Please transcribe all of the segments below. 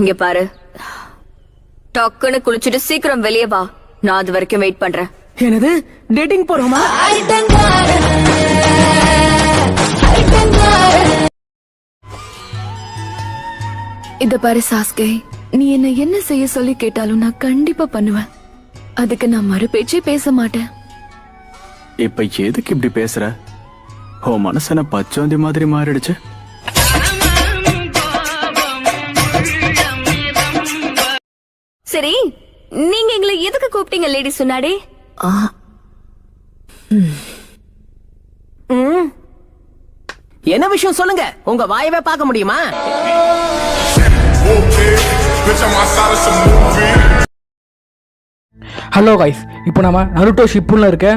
இங்க பாரு, டக்குன்னு குளிச்சுட்டு சீக்கிரம் வெளியே வா. நான் அது வரைக்கும் வெயிட் பண்றேன். என்னது, டேட்டிங் போறோமா? இத பாரு சாஸ்கே, நீ என்ன செய்ய சொல்லி கேட்டாலும் நான் கண்டிப்பா பண்ணுவேன். அதுக்கு நான் மறு பேச்சே பேச மாட்டேன். இப்ப எதுக்கு இப்படி பேசுற? ஓ மனசன பச்சோந்தி மாதிரி மாறிடுச்சு. சரி, நீங்க எங்களை எதுக்கு கூப்பிட்டீங்க லேடி சொன்னாடே? என்ன விஷயம் சொல்லுங்க, உங்க வாயவே பார்க்க முடியுமா? ஹலோ கைஸ், இப்போ நம்ம நருட்டோ ஷிப்புன்னு இருக்க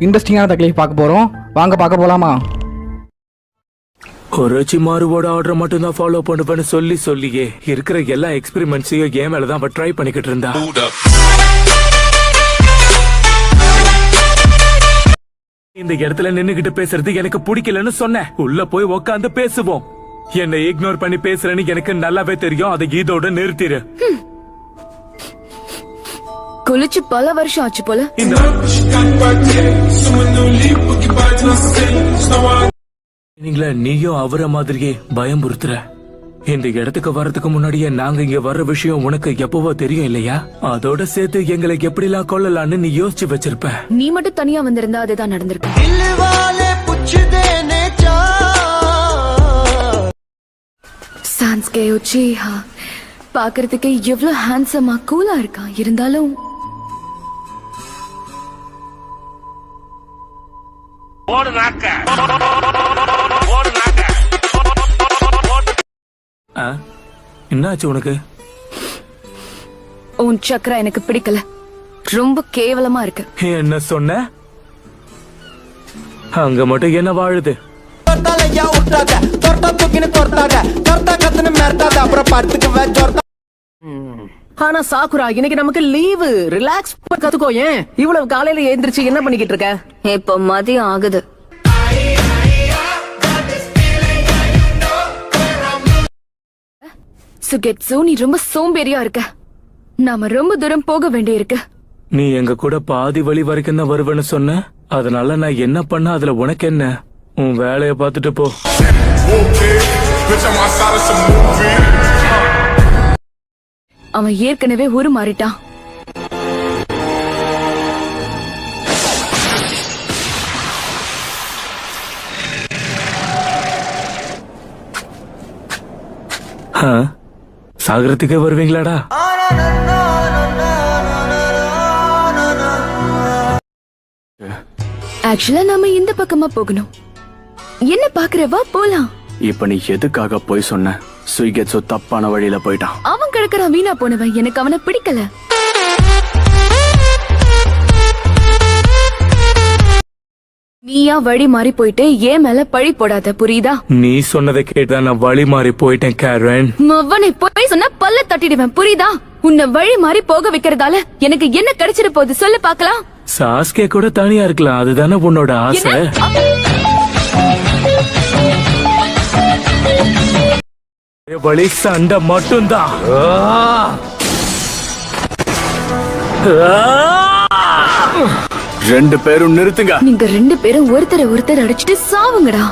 இன்ட்ரெஸ்டிங்கான தகவலை பார்க்க போறோம். வாங்க பார்க்க போலாமா? ஒரோச்சிமாருவோட ஆர்டர் மட்டும் தான் ஃபாலோ பண்ணுவேன்னு சொல்லியே இருக்கிற எல்லா எக்ஸ்பெரிமெண்ட்ஸையும் கேம் மேல தான் அவ ட்ரை பண்ணிக்கிட்டு இருந்தா. இந்த இடத்துல நின்னுகிட்டு பேசுறது எனக்கு பிடிக்கலன்னு சொன்னேன். உள்ள போய் உக்காந்து பேசுவோம். என்னை இக்னோர் பண்ணி பேசுறேன்னு எனக்கு நல்லாவே தெரியும். அதை இதோட நிறுத்திரு. குளிச்சு பல வருஷம் ஆச்சு போல. நீயும் அவரை மாதிரியே பயம்புறுத்துற. இந்த இடத்துக்கு வர்றதுக்கு முன்னாடியே நாங்க இங்க வர்ற விஷயம் உனக்கு எப்பவோ தெரியும் இல்லையா? அதோட சேர்த்து எங்களை எப்படிலாம் கொள்ளலான்னு நீ யோசிச்சு வச்சிருப்ப. நீ மட்டும் தனியா வந்திருந்தா அதுதான் நடந்திருக்கு. சான்ஸ்கே உச்சிஹா பாக்குறதுக்கு எவ்வளவு ஹேண்ட்ஸமா கூலா இருக்கான். இருந்தாலும் என்னாச்சு உனக்கு? உன் சக்கரா எனக்கு பிடிக்கல. ரொம்ப கேவலமா இருக்கு. என்ன சொன்ன? அங்க மட்டும் என்ன வாழுது? ஆனா சாக்குரா, இன்னைக்கு நமக்கு லீவு. ரிலாக்ஸ் கத்துக்கோ. ஏன் இவ்வளவு காலையில எழுந்திருச்சு என்ன பண்ணிக்கிட்டு இருக்க? இப்போ மதியம் ஆகுது. சுகெட்சு, நீ ரொம்ப சோம்பேறியா இருக்க. நாம ரொம்ப தூரம் போக வேண்டி இருக்கு. நீ எங்க கூட பாதி வழி வரைக்கும் தான் வருவேன்னு சொன்ன. அதனால நான் என்ன பண்ண அதுல உனக்கு என்ன? உன் வேலைய பார்த்துட்டு போ. அவன் ஏற்கனவே உருமாறிட்டான். சாகரத்துக்கே வருவீங்களாடா? ஆக்சுவலா நாம இந்த பக்கமா போகணும். என்ன பாக்குறவா? போலாம். இப்ப நீ எதுக்காக போய் சொன்ன? சுய்கெட்சோ தப்பான வழியில போயிட்டான். அவன் கிடக்குறான் வீணா போனவன். எனக்கு அவனை பிடிக்கல. நீயா வழி மாறி போயிட்டு ஏன் மேல பழி போடாத, புரியுதா? நீ சொன்னதை கேட்டா நான் வழி மாறி போயிட்டேன் கேரன். மவனை போய் சொன்னா பல்ல தட்டிடுவேன், புரியுதா? உன்னை வழி மாறி போக வைக்கிறதால எனக்கு என்ன கிடைச்சிட போகுது சொல்லு பாக்கலாம். சாஸ்கே கூட தனியா இருக்கலாம், அதுதானே உன்னோட ஆசை. வழி சண்டை மட்டும்தான். ரெண்டு பேரும் நிறுத்துங்க. நீங்க ரெண்டு பேரும் ஒருத்தர் அடிச்சுட்டு சாவுங்கடா.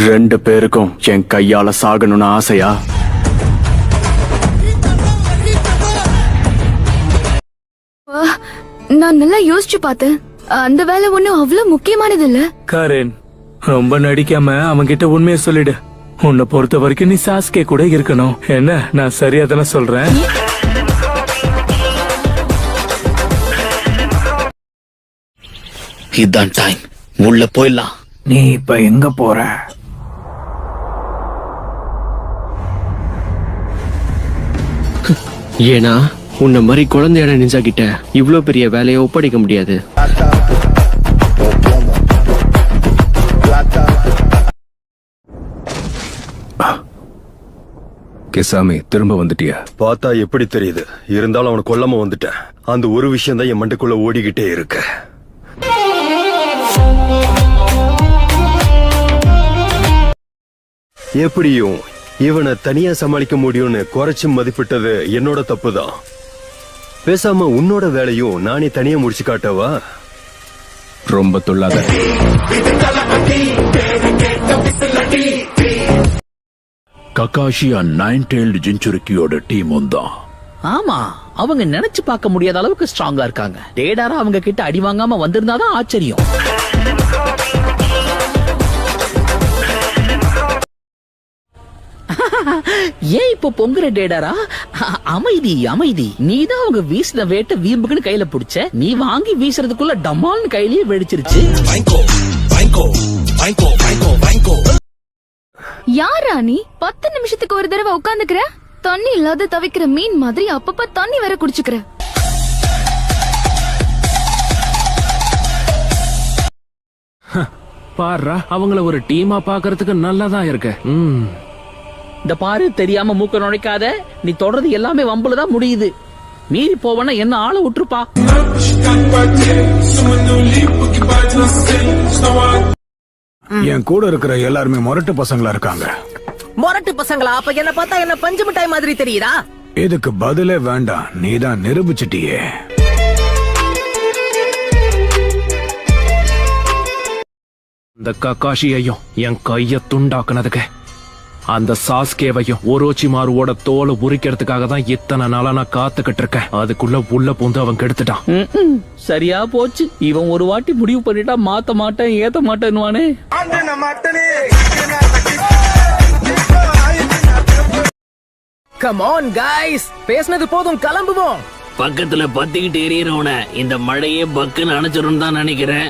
ரெண்டு பேருக்கும் என் கையால சாகணும்னு ஆசையா? நான் நல்லா யோசிச்சு பார்த்தேன். அந்த வேலை ஒண்ணும் அவ்வளவு முக்கியமானது இல்ல. கரேன், ரொம்ப நடிக்காம அவன்கிட்ட உண்மையை சொல்லிடு. உன்னை பொறுத்த வரைக்கும் நீ சாஸ்கே கூட இருக்கணும். என்ன, நான் சரியா தானே சொல்றேன்? இதான் டைம், உள்ள போயிடலாம். நீ இப்ப எங்க போற? ஏன்னா உன்ன மாதிரி குழந்தையான நிஞ்சா கிட்ட இவ்ளோ பெரிய வேலையை ஒப்படைக்க முடியாது. கிசாமி திரும்ப வந்துட்டியா? பார்த்தா எப்படி தெரியுது? இருந்தாலும் அவனை கொல்லாம வந்துட்டேன். அந்த ஒரு விஷயம் தான் என் மண்டைக்குள்ள ஓடிக்கிட்டே இருக்கு. எப்படியும் இவனை தனியா சமாளிக்க முடியும்னு குறைச்சு மதிப்பிட்டது என்னோட தப்புதான். பேசாம உன்னோட வேலையும் நானே தனியா முடிச்சு காட்டவா? ரொம்ப தொல்லாத. ககாஷியா நைன் டெய்ல்டு ஜின்சுரிக்கியோட டீம் தான். ஆமா, அவங்க நினைச்சு பார்க்க முடியாத அளவுக்கு ஸ்ட்ராங்கா இருக்காங்க. டேடாரா அவங்க கிட்ட அடி வாங்காம வந்திருந்தாதான் ஆச்சரியம். ஏன் இப்போ பொங்குற டேடாரா? அமைதி அமைதி. நீதான் அவங்க வீசின வேட்ட வீம்புக்குன்னு கையில புடிச்ச. நீ வாங்கி வீசுறதுக்குள்ள டமால்னு கையிலேயே வெடிச்சிருச்சு. யாரா நீ 10 நிமிஷத்துக்கு ஒரு தடவை உட்காந்துக்கிற? தண்ணி இல்லாத தவிக்கிற மீன் மாதிரி அப்பப்ப தண்ணி வேற குடிச்சுக்கிற. பாருடா, அவங்கள ஒரு டீமா பாக்குறதுக்கு நல்லாதான் இருக்கு. இந்த பாரு, தெரியாம மூக்க நுழைக்காத. நீ தொடர்றது எல்லாமே வம்புலதான் முடியுது. மீறி போவனா என்ன ஆள விட்டுருப்பா. என் கூட இருக்கிற எல்லாருமே முரட்டு பசங்களா இருக்காங்க. மொரட்டு பசங்களா? அப்ப என்ன பார்த்தா என்ன பஞ்சு மிட்டாய் மாதிரி தெரியுதா? இதுக்கு பதிலே வேண்டாம், நீதான் நிரூபிச்சிட்டியே. இந்த ககாஷியையும் என் கைய துண்டாக்குனதுக்கு, அந்த சாஸ்கேவையும் ஒரோச்சிமாருவோட தோலை உரிக்கிறதுக்காக தான் இத்தனை நாளா நான் காத்துக்கிட்டு இருக்கேன். அதுக்குள்ள உள்ள பூந்து அவன் கெடுத்துட்டான். சரியா போச்சு. இவன் ஒரு வாட்டி முடிவு பண்ணிட்டா மாத்த மாட்டேன் ஏத்த மாட்டேன்னுவானே. கம் ஆன் गाइस, பேசினது போதும், கிளம்புவோம். பக்கத்துல பத்திக்கிட்டு எரியறவன இந்த மழையே பக்குன்னு அணைச்சிரும் தான் நினைக்கிறேன்.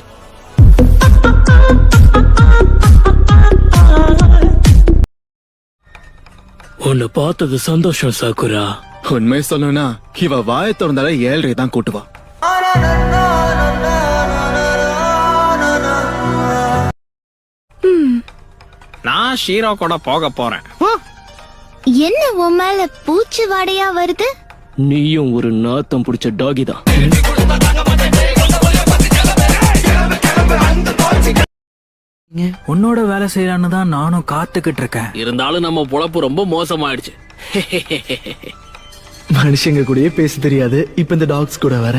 உன்னை பார்த்தது சந்தோஷம் சாக்குரா. உண்மை சொல்லணும்னா இவ வாய திறந்தாலே 7:30 தான் கூட்டுவா. நான் ஷீரோ கூட போக போறேன். என்ன உன் மேல பூச்சி வாடையா வருது? நீயும் ஒரு நாத்தம் பிடிச்ச டாகி தான். உன்னோட வேலை செய்யலான்னு தான் நானும் காத்துக்கிட்டு இருக்கேன். இருந்தாலும் நம்ம பொழப்பு ரொம்ப மோசமாயிடுச்சு. மனுஷங்க கூடயே பேச தெரியாது, இப்ப இந்த டாக்ஸ் கூட வர.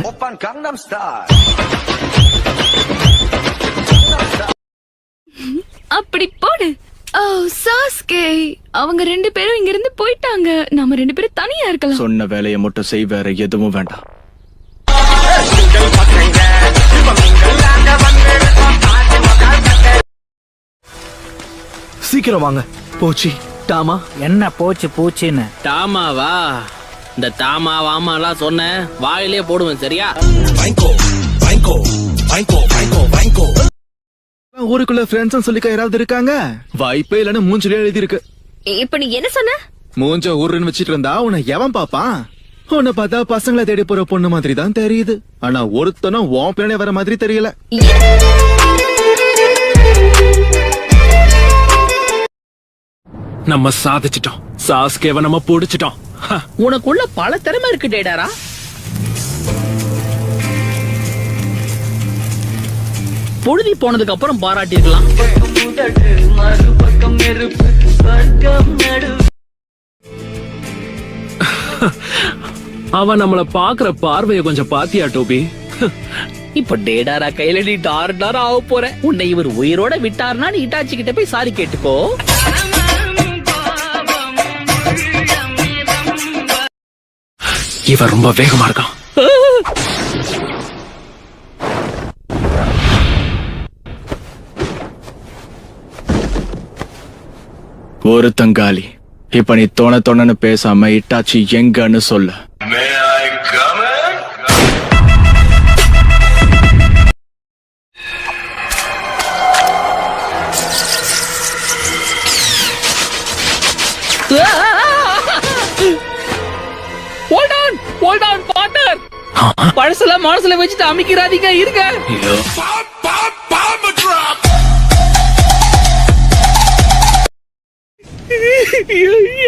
அப்படி போடு. ஓ சாஸ்கே, அவங்க 2 பேரும் இங்க இருந்து போயிட்டாங்க. நாம 2 பேரும் தனியா இருக்கலாம். சொன்ன வேலையை மட்டும் செய், வேற எதுவும் வேண்டாம். சீக்கிரம் வாங்க. போச்சு டாமா. என்ன போச்சு பூச்சின்னு? டாமாவா? இந்த தாமாவாமாலாம் சொன்ன வாயிலே போடுவேன், சரியா? ஊருக்குள்ள ஃப்ரெண்ட்ஸ் சொல்லிக்க யாராவது இருக்காங்க? வாய்ப்பே இல்லன்னு மூஞ்சிலே எழுதி இருக்கு. இப்ப நீ என்ன சொன்ன? மூஞ்ச ஊருன்னு வச்சிட்டு இருந்தா உன்னை எவன் பாப்பான்? உன்னை பார்த்தா பசங்களை தேடி போற பொண்ணு மாதிரி தான் தெரியுது. ஆனா ஒருத்தனும் உன் பின்னாடி வர மாதிரி தெரியல. நம்ம சாதிச்சிட்டோம். சாஸ்கேவை நம்ம புடிச்சிட்டோம். உனக்குள்ள பல திறமை இருக்கு டேடாரா. பொழுதி போனதுக்கு அப்புறம் பாராட்டிருக்கலாம். அவன் நம்மள பாக்குற பார்வைய கொஞ்சம் பாத்தியா டோபி? இப்ப டேடாரா கையில நீ டார் ஆக போற. உன்னை இவர் உயிரோட விட்டாருன்னா நீ இட்டாச்சி கிட்ட போய் சாரி கேட்டுக்கோ. இவன் ரொம்ப வேகமா இருக்கான். ஒரு தங்காளி, இப்ப நீ தோணன்னு பேசாம இட்டாச்சி எங்கன்னு சொல்ல. பழசெல்லாம் மனசுல வச்சுட்டு அமைக்கிறாதீங்க, இருங்க.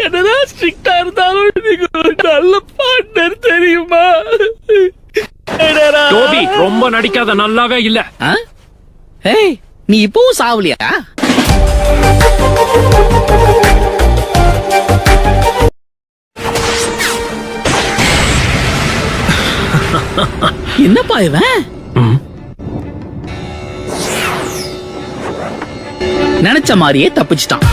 என்னதான் ஸ்ட்ரிக்டா இருந்தாலும் நீங்க ஒரு நல்ல பார்ட்னர் தெரியுமா? டோபி ரொம்ப நடிக்காத, நல்லாவே இல்ல. ஏய், நீ இப்பவும் சாவலியா? என்னப்பா இவன்? நினைச்ச மாதிரியே தப்பிச்சிட்டான்.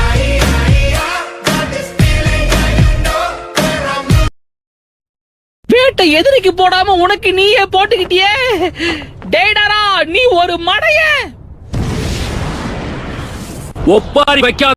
வேட்டை எதிரிக்கு போடாம உனக்கு நீயே போட்டுக்கிட்டியே. டேடரா, நீ ஒரு மடைய. ஒப்பாரி வைக்காத.